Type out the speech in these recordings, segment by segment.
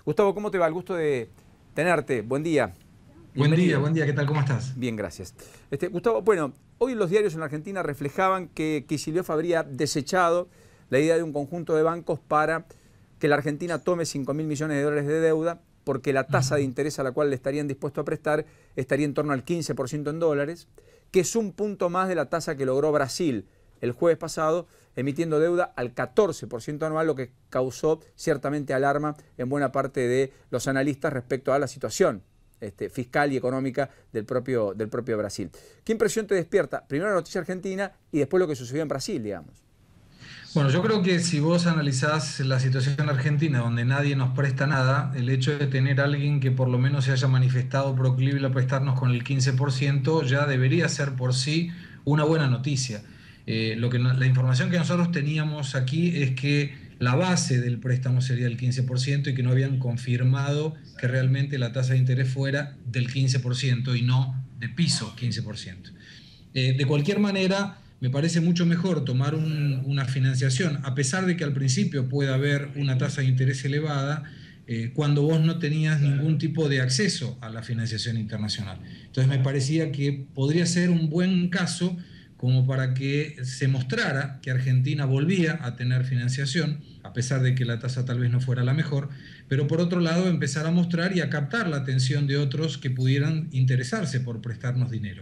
Gustavo, ¿cómo te va? El gusto de tenerte. Buen día. Buen día, ¿qué tal? ¿Cómo estás? Bien, gracias. Gustavo, bueno, hoy los diarios en la Argentina reflejaban que Kicillof habría desechado la idea de un conjunto de bancos para que la Argentina tome 5.000 millones de dólares de deuda, porque la tasa de interés a la cual le estarían dispuestos a prestar estaría en torno al 15% en dólares, que es un punto más de la tasa que logró Brasil el jueves pasado, emitiendo deuda al 14% anual, lo que causó ciertamente alarma en buena parte de los analistas respecto a la situación fiscal y económica del propio Brasil. ¿Qué impresión te despierta? Primero la noticia argentina y después lo que sucedió en Brasil, digamos. Bueno, yo creo que si vos analizás la situación argentina, donde nadie nos presta nada, el hecho de tener a alguien que por lo menos se haya manifestado proclive a prestarnos con el 15% ya debería ser por sí una buena noticia. La información que nosotros teníamos aquí es que la base del préstamo sería el 15% y que no habían confirmado que realmente la tasa de interés fuera del 15% y no de piso 15%. De cualquier manera, me parece mucho mejor tomar una financiación, a pesar de que al principio pueda haber una tasa de interés elevada, cuando vos no tenías ningún tipo de acceso a la financiación internacional. Entonces me parecía que podría ser un buen caso como para que se mostrara que Argentina volvía a tener financiación, a pesar de que la tasa tal vez no fuera la mejor, pero por otro lado empezar a mostrar y a captar la atención de otros que pudieran interesarse por prestarnos dinero.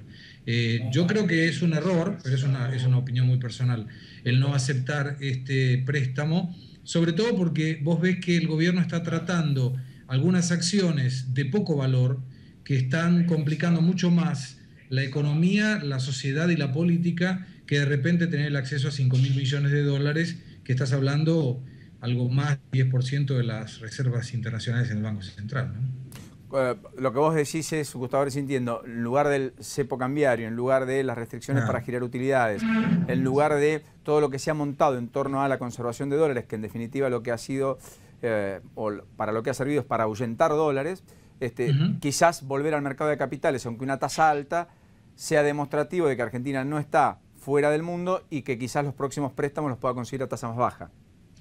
Yo creo que es un error, pero es una opinión muy personal, el no aceptar este préstamo, sobre todo porque vos ves que el gobierno está tratando algunas acciones de poco valor que están complicando mucho más la economía, la sociedad y la política, que de repente tener el acceso a 5.000 millones de dólares, que estás hablando algo más del 10% de las reservas internacionales en el Banco Central, ¿no? Lo que vos decís es, Gustavo, ahora sí entiendo, en lugar del cepo cambiario, en lugar de las restricciones para girar utilidades, en lugar de todo lo que se ha montado en torno a la conservación de dólares, que en definitiva lo que ha sido, o para lo que ha servido es para ahuyentar dólares, quizás volver al mercado de capitales, aunque una tasa alta, sea demostrativo de que Argentina no está fuera del mundo y que quizás los próximos préstamos los pueda conseguir a tasa más baja.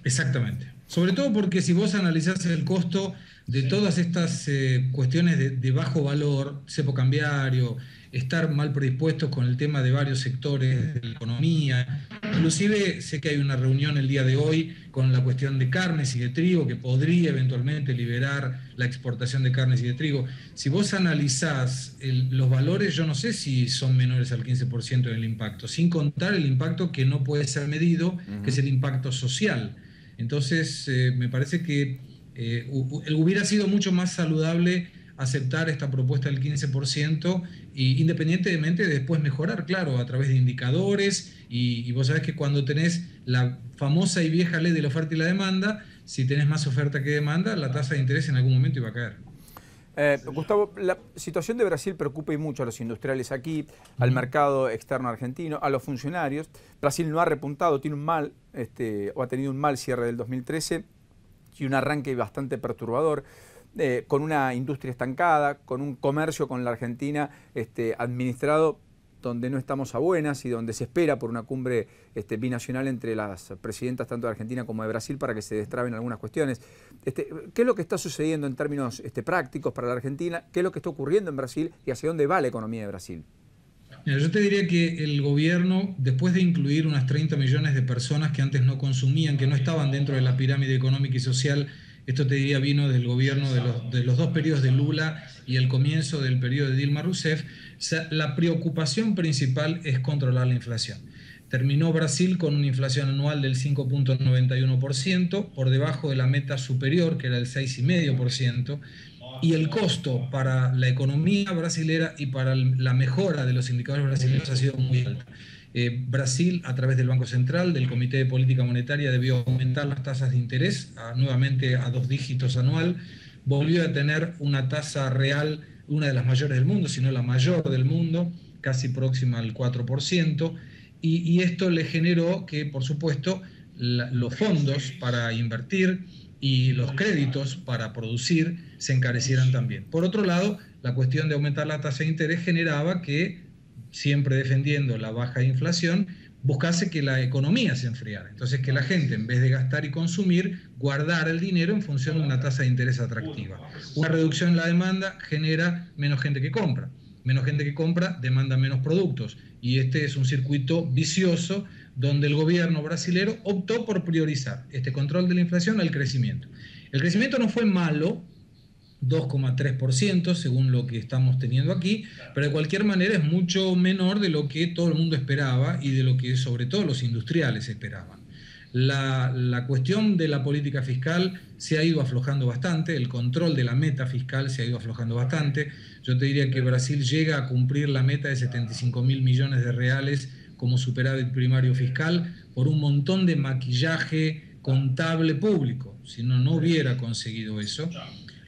Exactamente. Sobre todo porque si vos analizás el costo de todas estas cuestiones de bajo valor, cepo cambiario, estar mal predispuestos con el tema de varios sectores de la economía, inclusive sé que hay una reunión el día de hoy con la cuestión de carnes y de trigo que podría eventualmente liberar la exportación de carnes y de trigo. Si vos analizás los valores, yo no sé si son menores al 15% del impacto, sin contar el impacto que no puede ser medido, que es el impacto social. Entonces, me parece que hubiera sido mucho más saludable aceptar esta propuesta del 15% y independientemente de después mejorar, claro, a través de indicadores y vos sabés que cuando tenés la famosa y vieja ley de la oferta y la demanda, si tenés más oferta que demanda, la tasa de interés en algún momento iba a caer. Gustavo, la situación de Brasil preocupa y mucho a los industriales aquí, al mercado externo argentino, a los funcionarios. Brasil no ha repuntado, tiene un mal, o ha tenido un mal cierre del 2013 y un arranque bastante perturbador, con una industria estancada, con un comercio con la Argentina administrado donde no estamos a buenas y donde se espera por una cumbre binacional entre las presidentas tanto de Argentina como de Brasil para que se destraben algunas cuestiones. ¿Qué es lo que está sucediendo en términos prácticos para la Argentina? ¿Qué es lo que está ocurriendo en Brasil y hacia dónde va la economía de Brasil? Mira, yo te diría que el gobierno, después de incluir unas 30 millones de personas que antes no consumían, que no estaban dentro de la pirámide económica y social, esto te diría vino del gobierno de los dos periodos de Lula y el comienzo del periodo de Dilma Rousseff, o sea, la preocupación principal es controlar la inflación. Terminó Brasil con una inflación anual del 5,91%, por debajo de la meta superior, que era el 6,5%, y el costo para la economía brasilera y para la mejora de los indicadores brasileños ha sido muy alto. Brasil, a través del Banco Central, del Comité de Política Monetaria, debió aumentar las tasas de interés nuevamente a 2 dígitos anual, volvió a tener una tasa real, una de las mayores del mundo, si no la mayor del mundo, casi próxima al 4%, y esto le generó que, por supuesto, los fondos para invertir y los créditos para producir se encarecieran también. Por otro lado, la cuestión de aumentar la tasa de interés generaba que, siempre defendiendo la baja inflación, buscase que la economía se enfriara. Entonces, que la gente, en vez de gastar y consumir, guardara el dinero en función de una tasa de interés atractiva. Una reducción en la demanda genera menos gente que compra. Menos gente que compra demanda menos productos. Y este es un circuito vicioso donde el gobierno brasilero optó por priorizar este control de la inflación al crecimiento. El crecimiento no fue malo, 2,3% según lo que estamos teniendo aquí, pero de cualquier manera es mucho menor de lo que todo el mundo esperaba y de lo que sobre todo los industriales esperaban. La cuestión de la política fiscal se ha ido aflojando bastante, el control de la meta fiscal se ha ido aflojando bastante. Yo te diría que Brasil llega a cumplir la meta de 75.000 millones de reales como superávit primario fiscal por un montón de maquillaje contable público. Si no, no hubiera conseguido eso.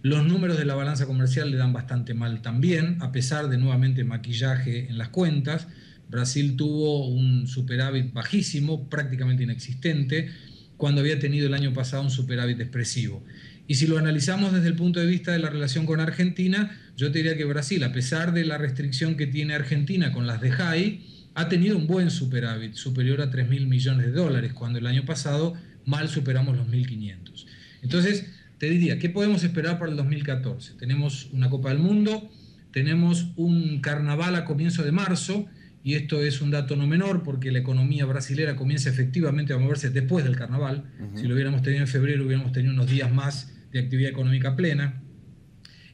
Los números de la balanza comercial le dan bastante mal también, a pesar de nuevamente maquillaje en las cuentas. Brasil tuvo un superávit bajísimo, prácticamente inexistente, cuando había tenido el año pasado un superávit expresivo. Y si lo analizamos desde el punto de vista de la relación con Argentina, yo te diría que Brasil, a pesar de la restricción que tiene Argentina con las DJI, ha tenido un buen superávit, superior a 3.000 millones de dólares, cuando el año pasado mal superamos los 1.500. Entonces, te diría, ¿qué podemos esperar para el 2014? Tenemos una Copa del Mundo, tenemos un carnaval a comienzo de marzo, y esto es un dato no menor porque la economía brasilera comienza efectivamente a moverse después del carnaval. Si lo hubiéramos tenido en febrero, hubiéramos tenido unos días más de actividad económica plena.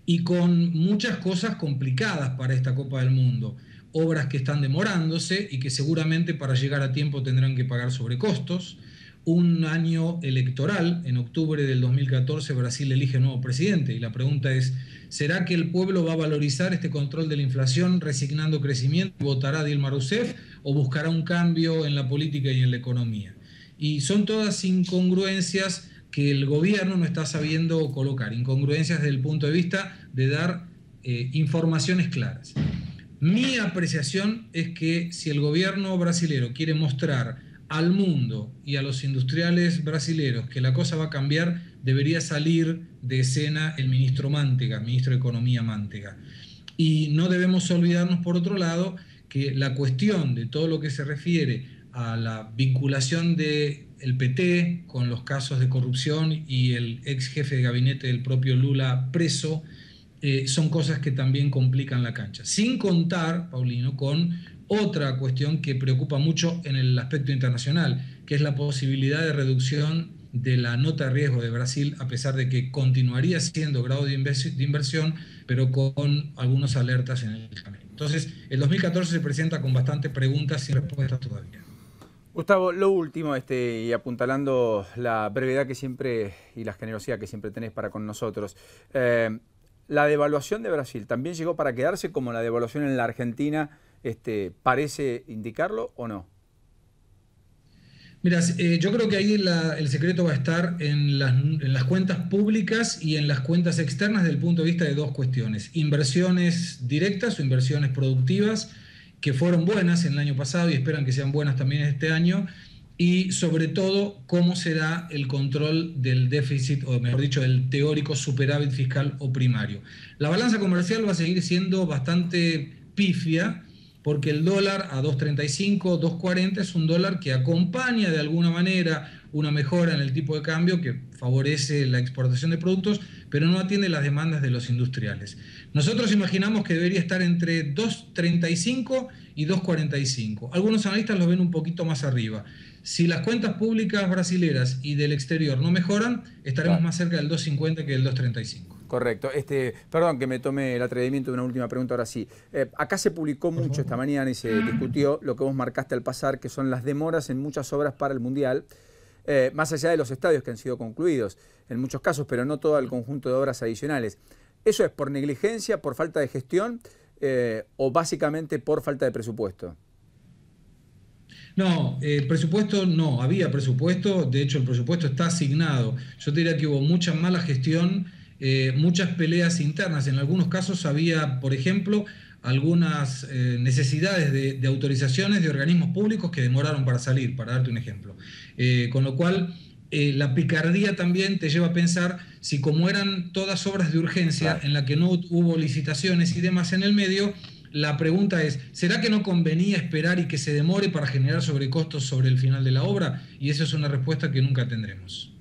Y con muchas cosas complicadas para esta Copa del Mundo. Obras que están demorándose y que seguramente para llegar a tiempo tendrán que pagar sobrecostos. Un año electoral, en octubre del 2014 Brasil elige nuevo presidente y la pregunta es, ¿será que el pueblo va a valorizar este control de la inflación resignando crecimiento, votará a Dilma Rousseff o buscará un cambio en la política y en la economía? Y son todas incongruencias que el gobierno no está sabiendo colocar, incongruencias desde el punto de vista de dar informaciones claras. Mi apreciación es que si el gobierno brasilero quiere mostrar al mundo y a los industriales brasileros que la cosa va a cambiar, debería salir de escena el ministro Mantega, ministro de Economía Mantega. Y no debemos olvidarnos, por otro lado, que la cuestión de todo lo que se refiere a la vinculación del PT con los casos de corrupción y el ex jefe de gabinete del propio Lula preso, son cosas que también complican la cancha. Sin contar, Paulino, con otra cuestión que preocupa mucho en el aspecto internacional, que es la posibilidad de reducción de la nota de riesgo de Brasil, a pesar de que continuaría siendo grado de inversión, pero con algunas alertas en el camino. Entonces, el 2014 se presenta con bastantes preguntas sin respuestas todavía. Gustavo, lo último, y apuntalando la brevedad que siempre y la generosidad que siempre tenés para con nosotros, la devaluación de Brasil también llegó para quedarse, como la devaluación en la Argentina parece indicarlo, ¿o no? Mira, yo creo que ahí el secreto va a estar en las cuentas públicas y en las cuentas externas desde el punto de vista de dos cuestiones. Inversiones directas o inversiones productivas, que fueron buenas en el año pasado y esperan que sean buenas también este año, y sobre todo cómo será el control del déficit, o mejor dicho, del teórico superávit fiscal o primario. La balanza comercial va a seguir siendo bastante pifia, porque el dólar a 2.35, 2.40 es un dólar que acompaña de alguna manera una mejora en el tipo de cambio que favorece la exportación de productos, pero no atiende las demandas de los industriales. Nosotros imaginamos que debería estar entre 2.35 y 2.45. Algunos analistas lo ven un poquito más arriba. Si las cuentas públicas brasileras y del exterior no mejoran, estaremos más cerca del 2.50 que del 2.35. Correcto. Perdón que me tome el atrevimiento de una última pregunta ahora sí. Acá se publicó mucho esta mañana y se discutió lo que vos marcaste al pasar, que son las demoras en muchas obras para el Mundial, más allá de los estadios que han sido concluidos, en muchos casos, pero no todo el conjunto de obras adicionales. ¿Eso es por negligencia, por falta de gestión o básicamente por falta de presupuesto? No, presupuesto no, había presupuesto, de hecho el presupuesto está asignado. Yo te diría que hubo mucha mala gestión, muchas peleas internas. En algunos casos había, por ejemplo, algunas necesidades de autorizaciones de organismos públicos que demoraron para salir, para darte un ejemplo. Con lo cual, la picardía también te lleva a pensar si, como eran todas obras de urgencia en la que no hubo licitaciones y demás en el medio, La pregunta es, ¿será que no convenía esperar y que se demore para generar sobrecostos sobre el final de la obra? Y esa es una respuesta que nunca tendremos.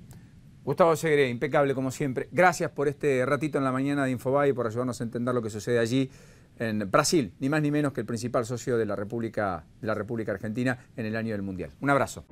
Gustavo Segre, impecable como siempre. Gracias por este ratito en la mañana de Infobae y por ayudarnos a entender lo que sucede allí en Brasil, ni más ni menos que el principal socio de la República Argentina en el año del Mundial. Un abrazo.